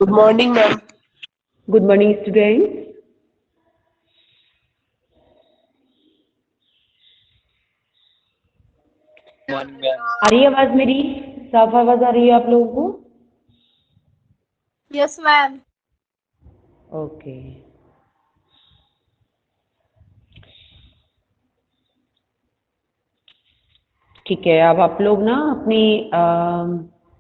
Good morning ma'am. Good morning student. आ रही है आवाज मेरी? साफ आवाज आ रही है आप लोगों को? Yes ma'am. ओके। ठीक है, अब आप लोग ना अपनी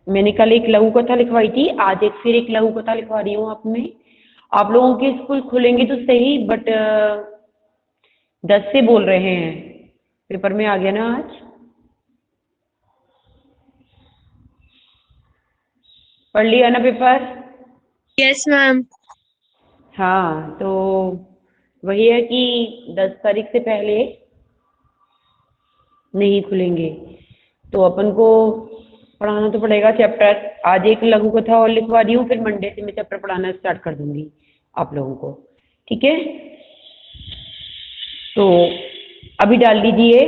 मैंने कल एक लघु कथा लिखवाई थी, आज फिर एक लघु कथा लिखवा रही हूँ आप लोगों के स्कूल खुलेंगे तो सही, बट 10 से बोल रहे हैं। पेपर में आ गया ना आज? पढ़ लिया ना पेपर? Yes ma'am. हाँ, तो वही है कि 10 तारीख से पहले नहीं खुलेंगे, तो अपन को पढ़ाना तो पड़ेगा चैप्टर। आज एक लघु कथा और लिखवा रही हूँ, फिर मंडे से मैं चैप्टर पढ़ाना स्टार्ट कर दूंगी आप लोगों को। ठीक है, तो अभी डाल दीजिए।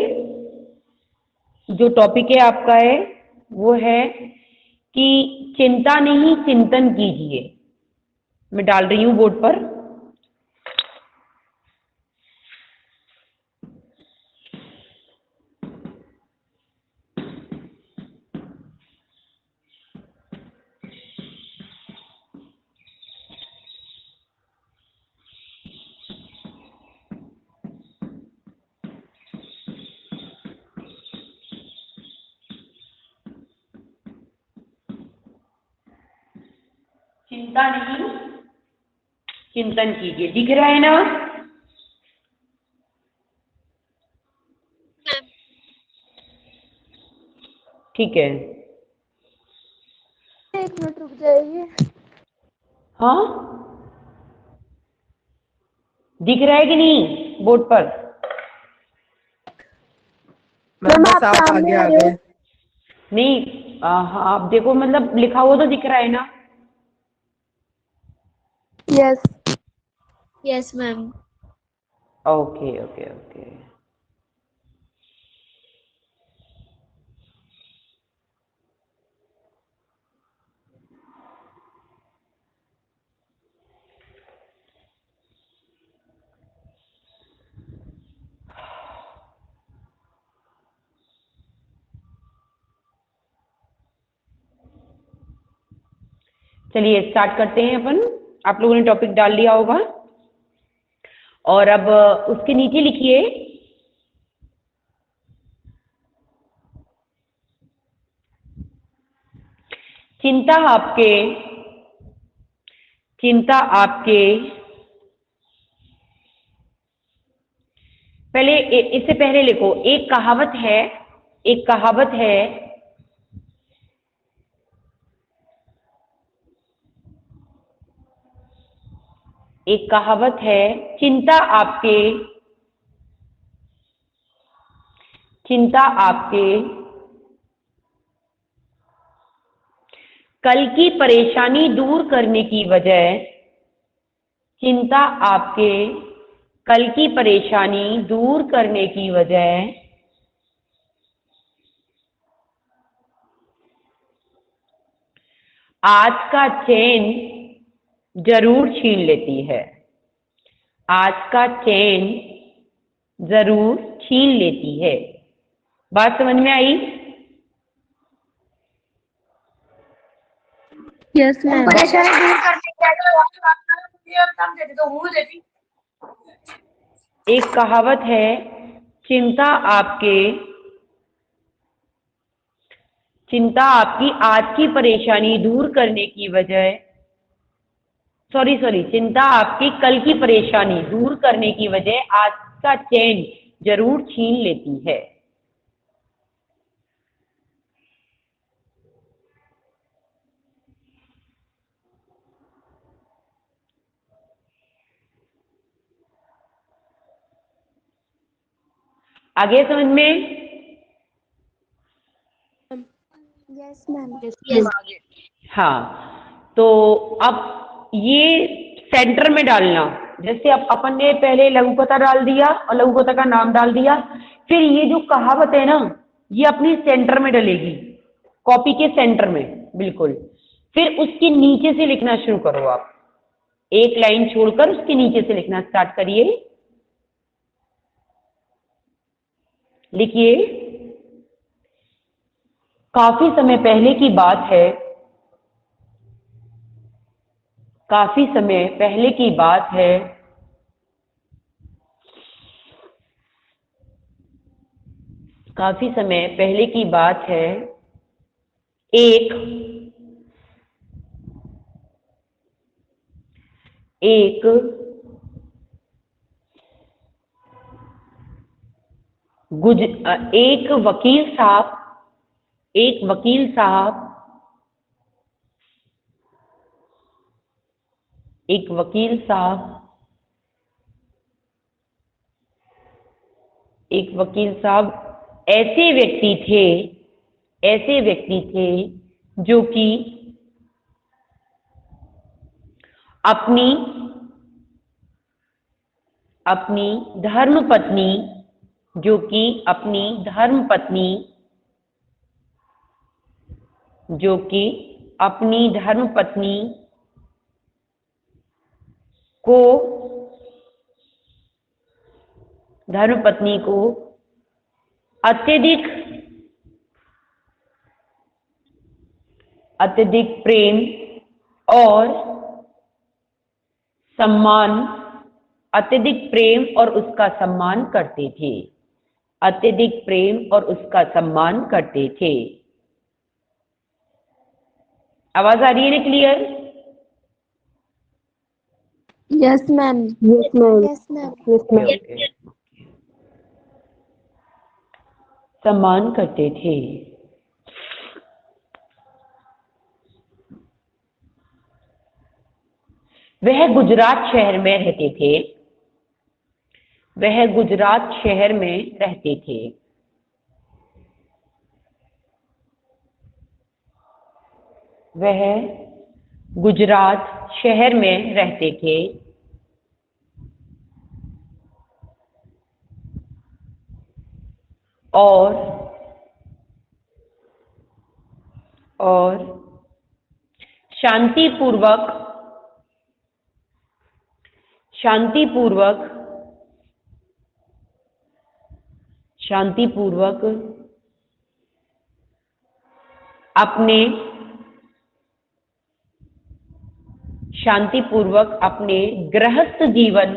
जो टॉपिक है आपका है वो है कि चिंता नहीं चिंतन कीजिए। मैं डाल रही हूँ बोर्ड पर। चिंता नहीं चिंतन कीजिए, दिख रहा है ना? ठीक है, एक मिनट रुक जाइए। हाँ दिख रहा है कि नहीं बोर्ड पर? मैम बस आप आगे आ गए। नहीं, हाँ आप देखो, मतलब लिखा हुआ तो दिख रहा है ना? Yes yes ma'am. Okay okay okay. चलिए स्टार्ट करते हैं अपन। आप लोगों ने टॉपिक डाल लिया होगा, और अब उसके नीचे लिखिए चिंता आपके पहले इससे पहले लिखो, एक कहावत है, एक कहावत है, एक कहावत है, चिंता आपके कल की परेशानी दूर करने की बजाय, चिंता आपके कल की परेशानी दूर करने की बजाय आज का चैन जरूर छीन लेती है। आज का चैन जरूर छीन लेती है। बात समझ में आई? Yes ma'am. परेशानी दूर करने के एक कहावत है, चिंता आपकी आज की परेशानी दूर करने की बजाय, सॉरी चिंता आपकी कल की परेशानी दूर करने की वजह आज का चैन जरूर छीन लेती है। आगे समझ में? Yes ma'am. हाँ, तो अब ये सेंटर में डालना। जैसे अब अपन ने पहले लघु कथा डाल दिया और लघु कथा का नाम डाल दिया, फिर ये जो कहावत है ना, ये अपनी सेंटर में डलेगी, कॉपी के सेंटर में बिल्कुल। फिर उसके नीचे से लिखना शुरू करो। आप एक लाइन छोड़कर उसके नीचे से लिखना स्टार्ट करिए। लिखिए, काफी समय पहले की बात है, काफी समय पहले की बात है, काफी समय पहले की बात है, एक एक वकील साहब, एक वकील साहब, एक वकील साहब, एक वकील साहब ऐसे व्यक्ति थे, ऐसे व्यक्ति थे जो कि अपनी अपनी धर्मपत्नी, जो कि अपनी धर्मपत्नी, जो कि अपनी धर्मपत्नी को, धर्मपत्नी को अत्यधिक अत्यधिक प्रेम और सम्मान, अत्यधिक प्रेम और उसका सम्मान करते थे, अत्यधिक प्रेम और उसका सम्मान करते थे। आवाज आ रही है ना clear? Yes ma'am. Yes ma'am. Yes ma'am. Yes ma'am. Okay, सम्मान करते थे। वह गुजरात शहर में रहते थे, वह गुजरात शहर में रहते थे। वह गुजरात शहर में रहते थे और शांतिपूर्वक शांतिपूर्वक शांतिपूर्वक अपने शांतिपूर्वक अपने गृहस्थ जीवन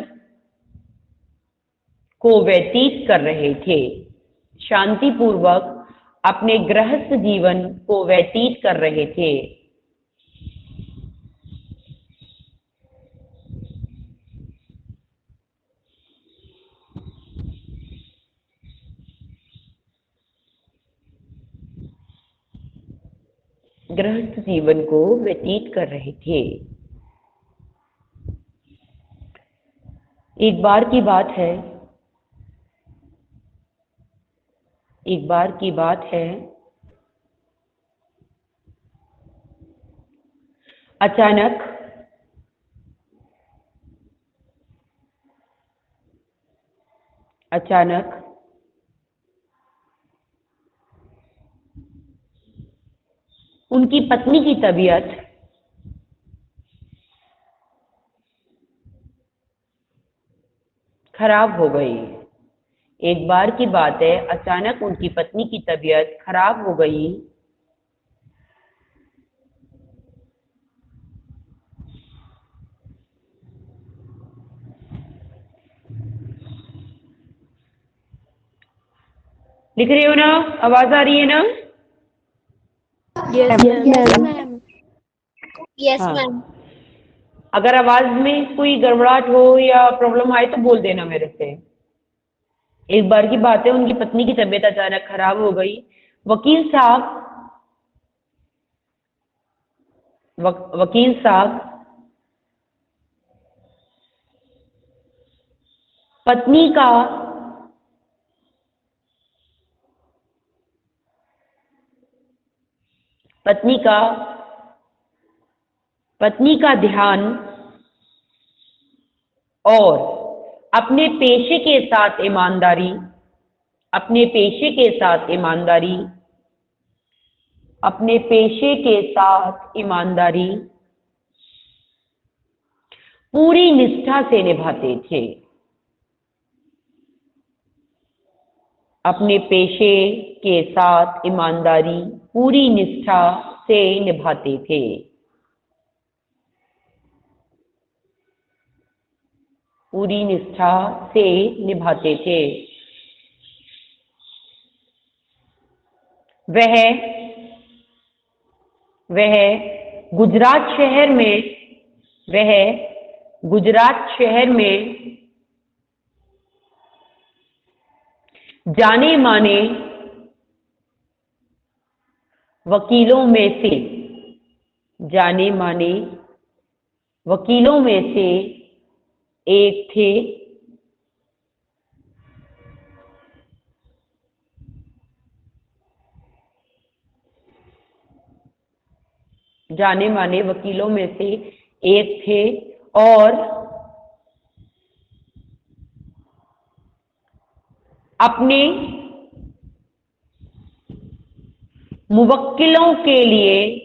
को व्यतीत कर रहे थे, शांतिपूर्वक अपने गृहस्थ जीवन को व्यतीत कर रहे थे। गृहस्थ जीवन को व्यतीत कर रहे थे। एक बार की बात है, एक बार की बात है, अचानक अचानक उनकी पत्नी की तबीयत खराब हो गई। एक बार की बात है, अचानक उनकी पत्नी की तबीयत खराब हो गई। लिख रहे हो ना? आवाज आ रही है ना? Yes ma'am. यस हाँ, मैम। अगर आवाज में कोई गड़बड़ाहट हो या प्रॉब्लम आए तो बोल देना मेरे से। एक बार की बात है, उनकी पत्नी की तबीयत अचानक खराब हो गई। वकील साहब वकील साहब पत्नी का पत्नी का पत्नी का ध्यान और अपने पेशे के साथ ईमानदारी, अपने पेशे के साथ ईमानदारी अपने पेशे के साथ ईमानदारी पूरी निष्ठा से निभाते थे। अपने पेशे के साथ ईमानदारी पूरी निष्ठा से निभाते थे। पूरी निष्ठा से निभाते थे। वह गुजरात शहर में जाने माने वकीलों में से एक थे। जाने माने वकीलों में से एक थे और अपने मुवक्किलों के लिए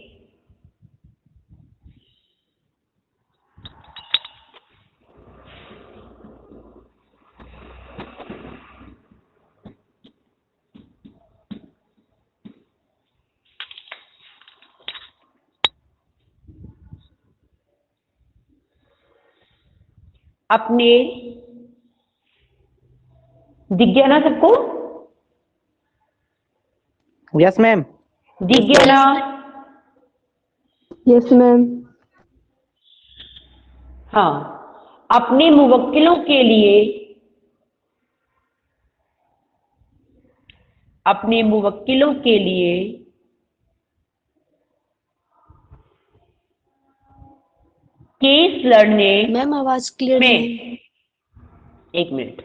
अपने दिख गया ना सबको? Yes ma'am. दिख गया ना? Yes ma'am. हाँ, अपने मुवक्किलों के लिए केस लड़ने मैम आवाज क्लियर में नहीं। एक मिनट।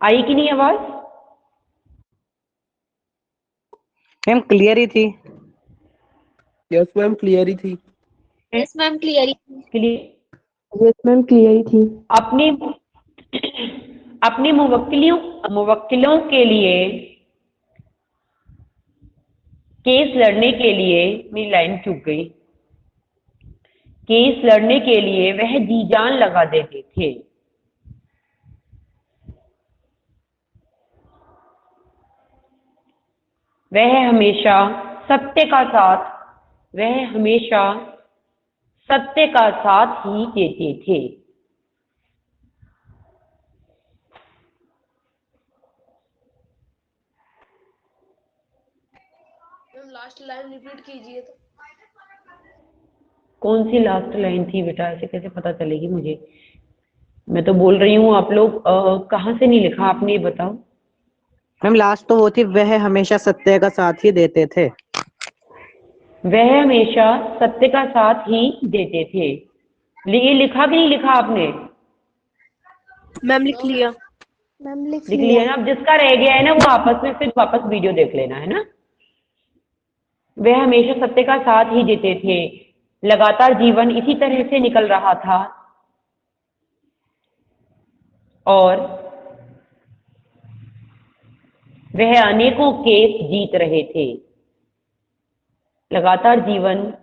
आई कि नहीं आवाज? मैम क्लियर ही थी। यस मैम क्लियर ही थी। Yes ma'am clear. Clear. Yes ma'am clear थी। अपने मुवक्किलों के लिए केस लड़ने के लिए, मेरी लाइन चूक गई, केस लड़ने के लिए वह जी जान लगा देते थे। वह हमेशा सत्य का साथ ही देते थे। लास्ट लाइन रिपीट कीजिए तो। कौन सी लास्ट लाइन थी बेटा? ऐसे कैसे पता चलेगी मुझे? मैं तो बोल रही हूँ, आप लोग कहाँ से नहीं लिखा आपने, ये बताओ। मैम लास्ट तो वो थी, वह हमेशा सत्य का साथ ही देते थे। वह हमेशा सत्य का साथ ही देते थे। ये लिखा कि नहीं लिखा आपने? मैम लिख लिया। मैम लिख लिख लिया। लिया ना? अब जिसका रह गया है ना वो आपस में फिर वापस वीडियो देख लेना, है ना? वह हमेशा सत्य का साथ ही देते थे। लगातार जीवन इसी तरह से निकल रहा था और वह अनेकों केस जीत रहे थे। लगातार जीवन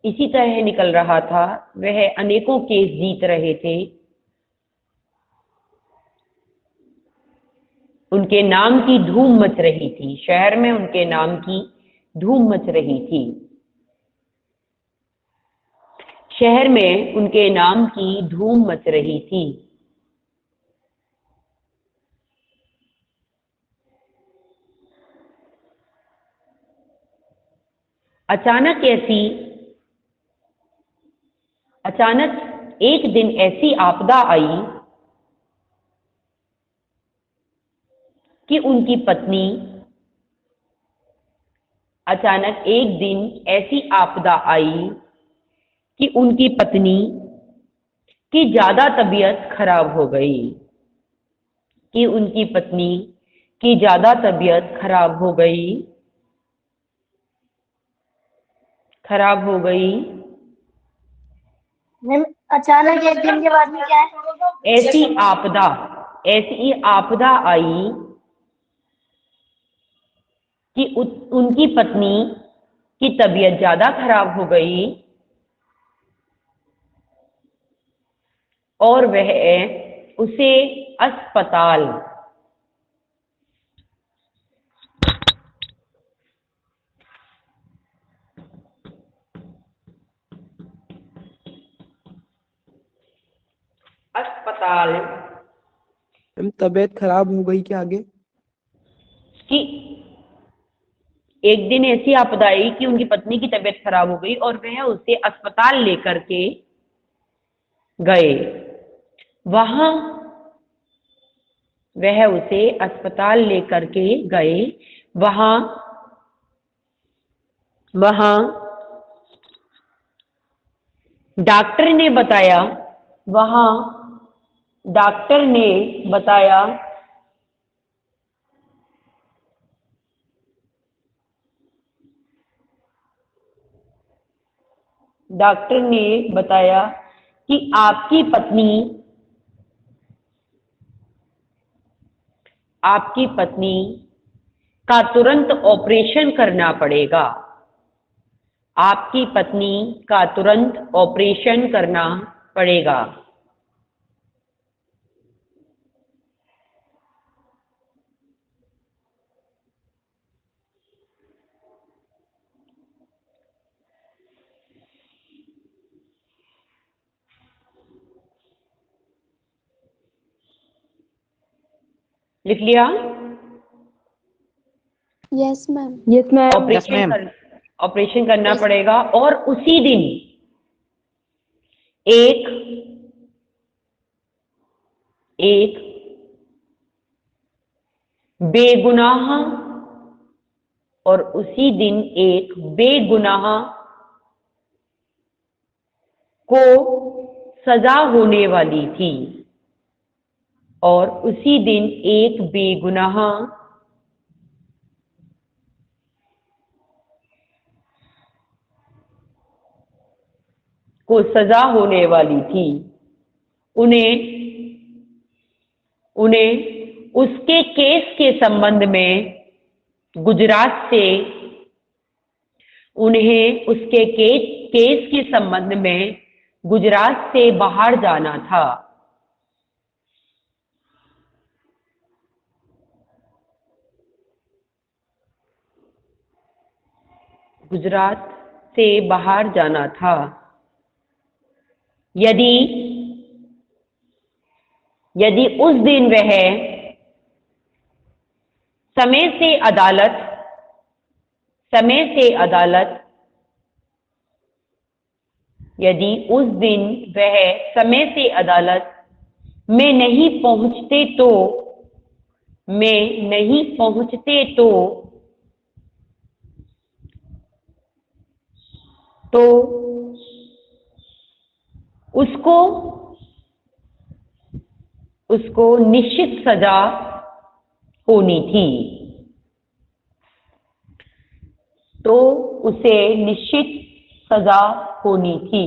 इसी तरह निकल रहा था, वह अनेकों केस जीत रहे थे। उनके नाम की धूम मच रही थी, शहर में उनके नाम की धूम मच रही थी। शहर में उनके नाम की धूम मच रही थी। अचानक एक दिन ऐसी आपदा आई कि उनकी पत्नी अचानक एक दिन ऐसी आपदा आई कि उनकी पत्नी की ज्यादा तबीयत खराब हो गई। कि उनकी पत्नी की ज्यादा तबीयत खराब हो गई। खराब हो गई। मैम अचानक एक दिन के बाद में क्या है? ऐसी आपदा आई कि उनकी पत्नी की तबीयत ज्यादा खराब हो गई और वह उसे अस्पताल अस्पताल मैम तबीयत खराब हो गई क्या आगे? कि एक दिन ऐसी आपदा आई कि उनकी पत्नी की तबीयत खराब हो गई और वह उसे अस्पताल लेकर के गए। वहां वह उसे अस्पताल लेकर के गए। वहां वहां डॉक्टर ने बताया वहां डॉक्टर ने बताया डॉक्टर ने बताया कि आपकी पत्नी का तुरंत ऑपरेशन करना पड़ेगा। आपकी पत्नी का तुरंत ऑपरेशन करना पड़ेगा। लिख लिया? Yes ma'am. Yes ma'am. Operation करना पड़ेगा और उसी दिन एक बेगुनाह और उसी दिन एक बेगुनाह को सजा होने वाली थी और उसी दिन एक बेगुनाह को सजा होने वाली थी। उन्हें उसके केस के संबंध में गुजरात से केस के संबंध में गुजरात से बाहर जाना था। गुजरात से बाहर जाना था। यदि उस दिन वह समय से अदालत यदि उस दिन वह समय से अदालत में नहीं पहुंचते तो उसको निश्चित सजा होनी थी। तो उसे निश्चित सजा होनी थी।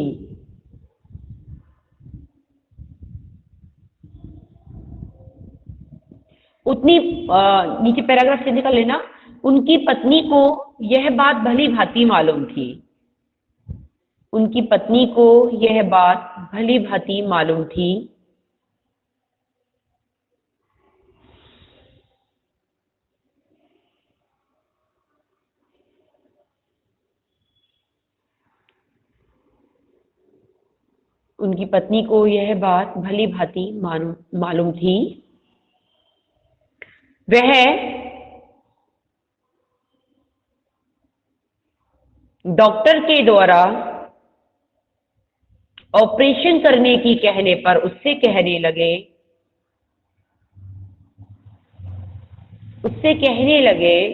उतनी नीचे पैराग्राफ से निकल लेना। उनकी पत्नी को यह बात भली भांति मालूम थी। उनकी पत्नी को यह बात भली भांति मालूम थी उनकी पत्नी को यह बात भली भांति मालूम थी। वह डॉक्टर के द्वारा ऑपरेशन करने की कहने पर उससे कहने लगे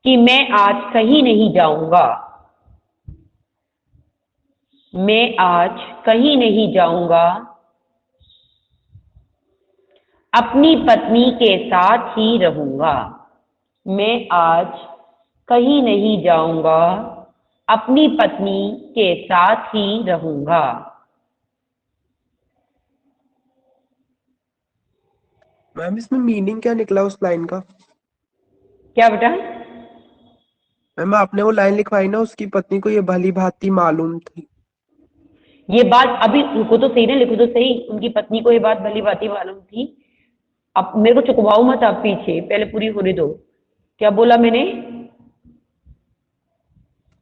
कि मैं आज कहीं नहीं जाऊंगा। अपनी पत्नी के साथ ही रहूंगा। मैं आज कहीं नहीं जाऊंगा, अपनी पत्नी के साथ ही रहूंगा। मैम इसमें मीनिंग क्या निकला उस लाइन का? क्या बेटा? मैम आपने वो लाइन लिखवाई ना, उसकी पत्नी को ये भली भांति मालूम थी। ये बात अभी रुको तो सही ना, लिखो तो सही। उनकी पत्नी को ये बात भली भांति मालूम थी। अब मेरे को चुकवाओ मत आप पीछे, पहले पूरी होने दो। क्या बोला मैंने?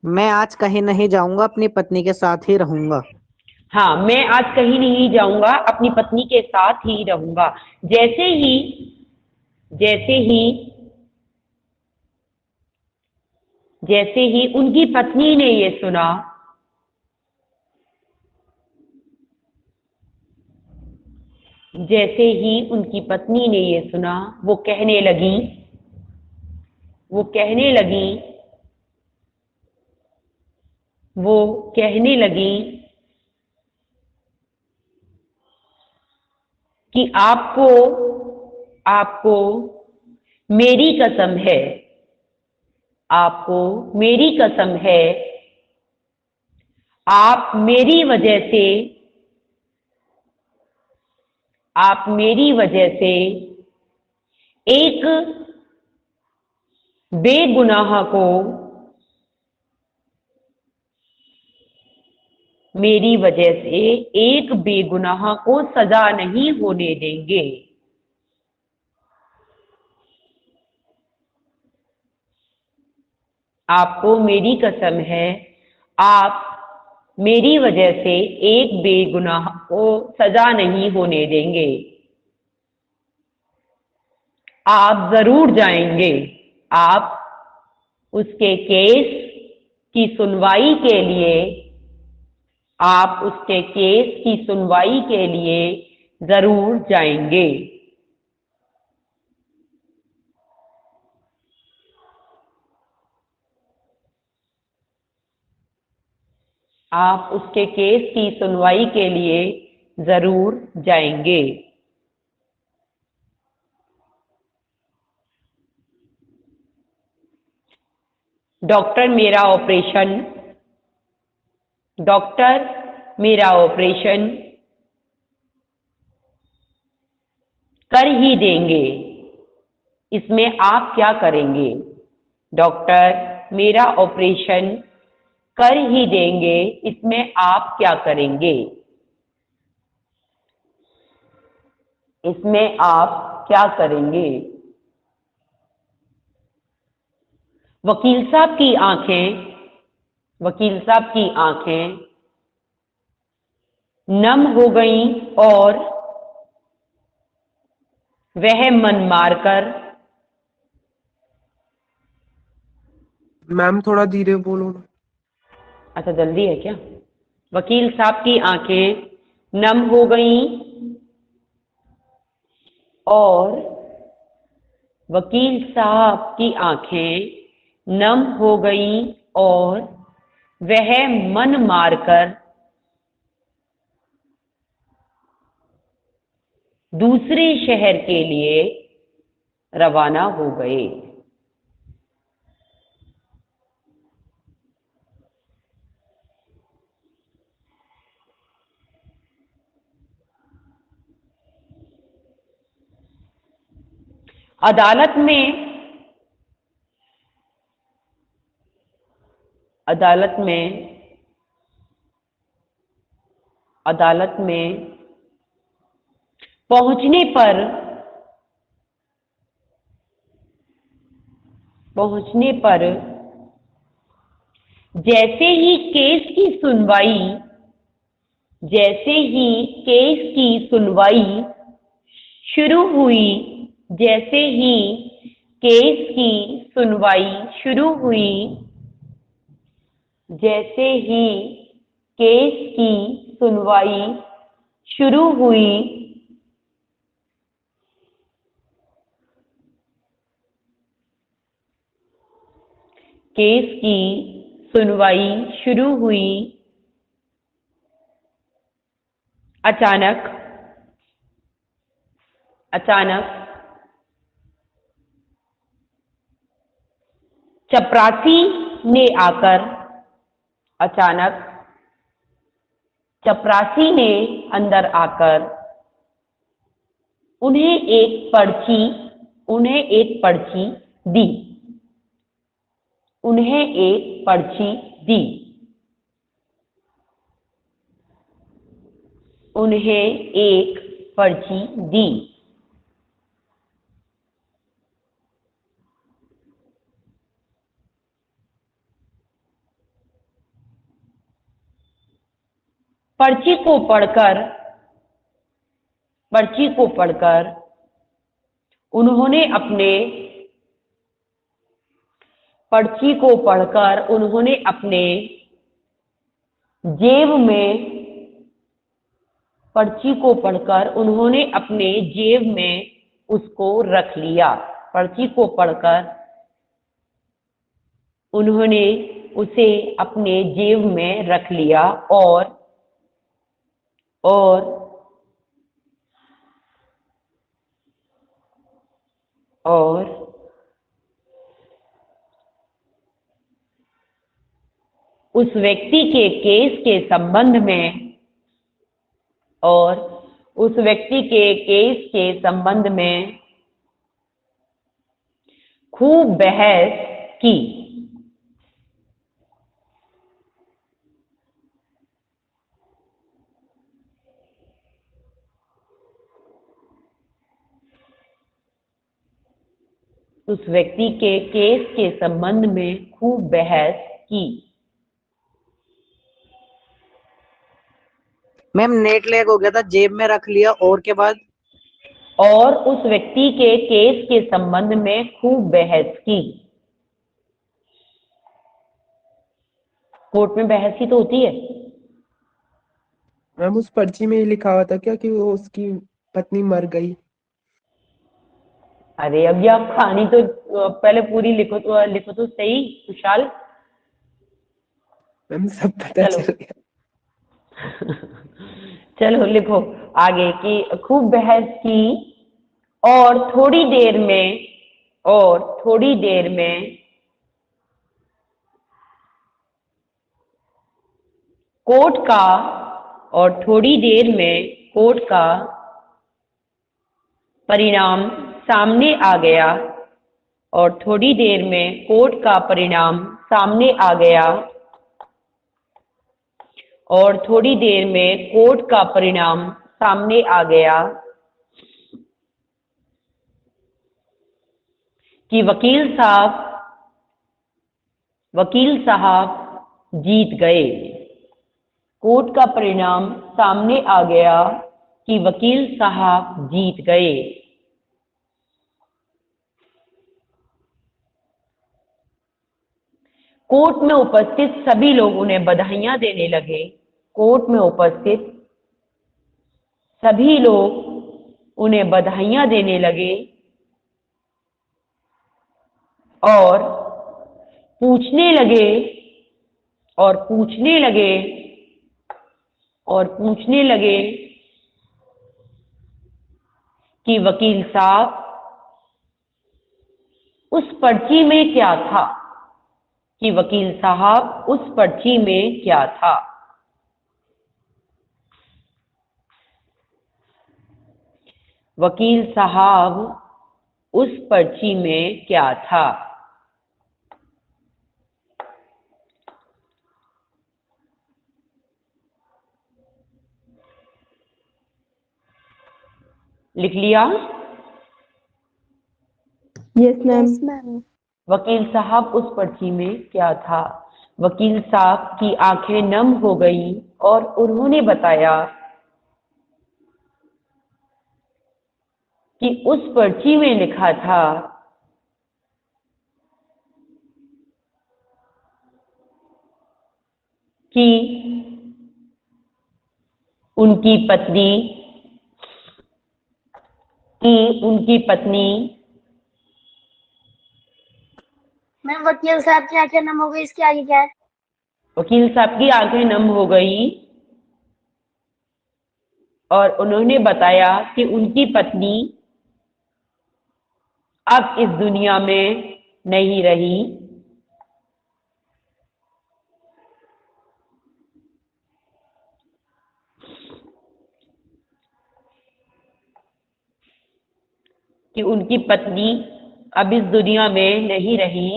मैं आज कहीं नहीं जाऊंगा, अपनी पत्नी के साथ ही रहूंगा। हाँ, मैं आज कहीं नहीं जाऊंगा, अपनी पत्नी के साथ ही रहूंगा। जैसे ही जैसे ही जैसे ही उनकी पत्नी ने ये सुना, जैसे ही उनकी पत्नी ने ये सुना, वो कहने लगी वो कहने लगी वो कहने लगी कि आपको आपको मेरी कसम है, आपको मेरी कसम है, आप मेरी वजह से आप मेरी वजह से एक बेगुनाह को मेरी वजह से एक बेगुनाह को सजा नहीं होने देंगे। आपको मेरी कसम है, आप मेरी वजह से एक बेगुनाह को सजा नहीं होने देंगे। आप जरूर जाएंगे। आप उसके केस की सुनवाई के लिए आप उसके केस की सुनवाई के लिए जरूर जाएंगे। आप उसके केस की सुनवाई के लिए जरूर जाएंगे। डॉक्टर मेरा ऑपरेशन डॉक्टर मेरा ऑपरेशन कर ही देंगे, इसमें आप क्या करेंगे? डॉक्टर मेरा ऑपरेशन कर ही देंगे, इसमें आप क्या करेंगे? इसमें आप क्या करेंगे? वकील साहब की आंखें नम हो गईं और वह मन मारकर मैम थोड़ा धीरे बोलो ना। अच्छा, जल्दी है क्या? वकील साहब की आंखें नम हो गईं और वकील साहब की आंखें नम हो गईं और वह मन मारकर दूसरे शहर के लिए रवाना हो गए। अदालत में पहुंचने पर जैसे ही केस की सुनवाई शुरू हुई जैसे ही केस की सुनवाई शुरू हुई जैसे ही केस की सुनवाई शुरू हुई केस की सुनवाई शुरू हुई अचानक चपरासी ने आकर अचानक, चपरासी ने अंदर आकर उन्हें एक पर्ची दी, उन्हें एक पर्ची दी, उन्हें एक पर्ची दी। पर्ची को पढ़कर उन्होंने अपने जेब में उसको रख लिया। पर्ची को पढ़कर उन्होंने उसे अपने जेब में रख लिया और उस व्यक्ति के केस के संबंध में खूब बहस की। उस व्यक्ति के केस के संबंध में खूब बहस की। मैम नेट लैग हो गया था, जेब में रख लिया और के बाद? और उस व्यक्ति के केस के संबंध में खूब बहस की। कोर्ट में बहस ही तो होती है। मैम उस पर्ची में ही लिखा हुआ था क्या कि वो उसकी पत्नी मर गई? अरे अभी आप कहानी तो पहले पूरी लिखो तो सही खुशहाल। मैम सब पता चलो चल गया। चलो लिखो आगे कि खूब बहस की और थोड़ी देर में कोर्ट का परिणाम सामने आ गया और थोड़ी देर में कोर्ट का परिणाम सामने आ गया और थोड़ी देर में कोर्ट का परिणाम सामने आ गया कि वकील साहब जीत गए। कोर्ट का परिणाम सामने आ गया कि वकील साहब जीत गए। कोर्ट में उपस्थित सभी लोग उन्हें बधाइयां देने लगे। कोर्ट में उपस्थित सभी लोग उन्हें बधाइयां देने लगे और पूछने लगे कि वकील साहब उस पर्ची में क्या था, वकील साहब उस पर्ची में क्या था। लिख लिया? Yes ma'am. वकील साहब उस पर्ची में क्या था। वकील साहब की आंखें नम हो गई और उन्होंने बताया कि उस पर्ची में लिखा था कि उनकी पत्नी मैम वकील साहब की आंखें नम हो गई, इसके आगे क्या है? वकील साहब की आंखें नम हो गई और उन्होंने बताया कि उनकी पत्नी अब इस दुनिया में नहीं रही कि उनकी पत्नी अब इस दुनिया में नहीं रही।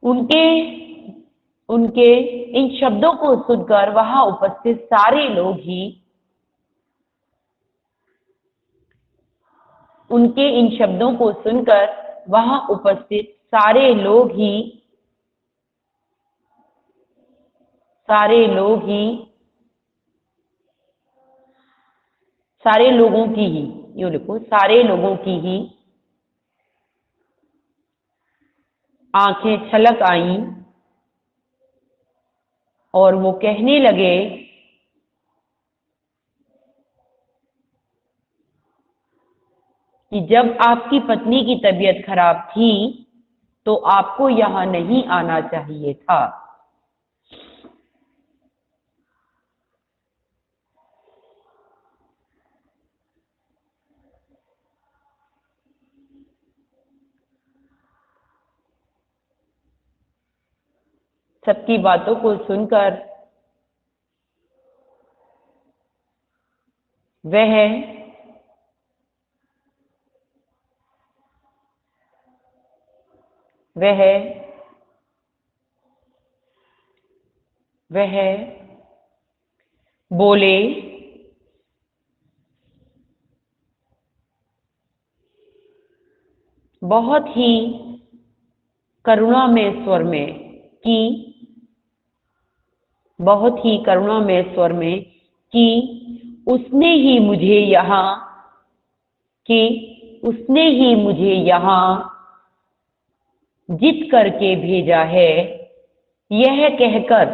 उनके उनके इन शब्दों को सुनकर वहां उपस्थित सारे लोग ही, उनके इन शब्दों को सुनकर वहां उपस्थित सारे लोग ही, सारे लोगों की ही, यूं लिखो, सारे लोगों की ही आंखें छलक आईं और वो कहने लगे कि जब आपकी पत्नी की तबीयत खराब थी तो आपको यहां नहीं आना चाहिए था। सबकी बातों को सुनकर वह बोले, बहुत ही करुणामय स्वर में कि उसने ही मुझे यहाँ जिद करके भेजा है, यह कहकर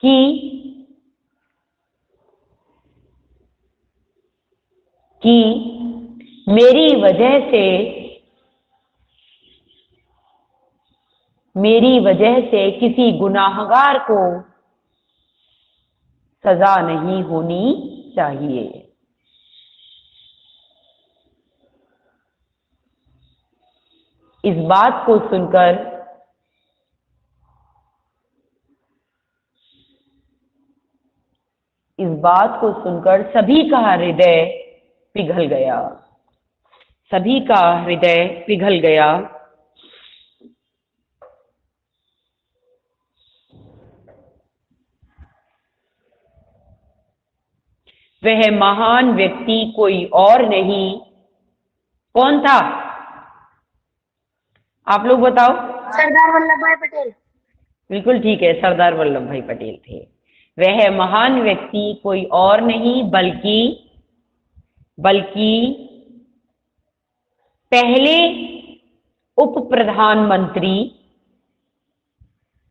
कि मेरी वजह से किसी गुनाहगार को सजा नहीं होनी चाहिए। इस बात को सुनकर सभी का हृदय पिघल गया। वह महान व्यक्ति कोई और नहीं, कौन था? आप लोग बताओ। सरदार वल्लभ भाई पटेल। बिल्कुल ठीक है, सरदार वल्लभ भाई पटेल थे। वह महान व्यक्ति कोई और नहीं बल्कि पहले उप प्रधानमंत्री,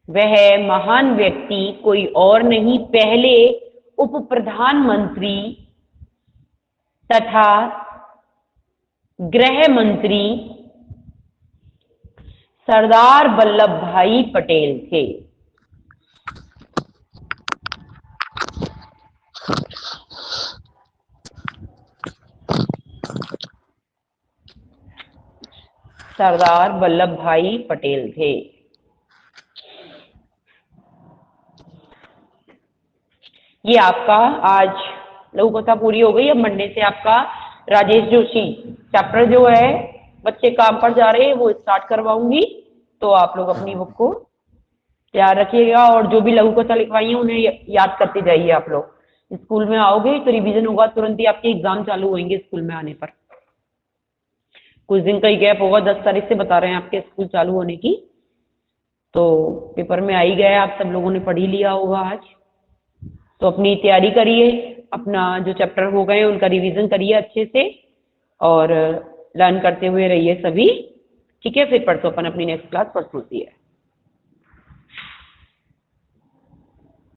वह महान व्यक्ति कोई और नहीं पहले उप प्रधानमंत्री तथा गृह मंत्री सरदार वल्लभ भाई पटेल थे। सरदार वल्लभ भाई पटेल थे। ये आपका आज लघु कथा पूरी हो गई। अब मंडे से आपका राजेश जोशी चैप्टर जो है बच्चे काम पर जा रहे हैं वो स्टार्ट करवाऊंगी, तो आप लोग अपनी बुक को तैयार रखिएगा और जो भी लघु कथा लिखवाई है उन्हें याद करते जाइए। आप लोग स्कूल में आओगे तो रिवीजन होगा, तुरंत ही आपके एग्जाम चालू होंगे। स्कूल में आने पर कुछ दिन का ही गैप होगा, 10 तारीख से बता रहे हैं आपके स्कूल चालू होने की, तो पेपर में आ ही गया, आप सब लोगों ने पढ़ ही लिया होगा आज। तो अपनी तैयारी करिए, अपना जो चैप्टर हो गए उनका रिवीजन करिए अच्छे से और लर्न करते हुए रहिए सभी, ठीक है। फिर परसों अपन अपनी नेक्स्ट क्लास परसों होती है।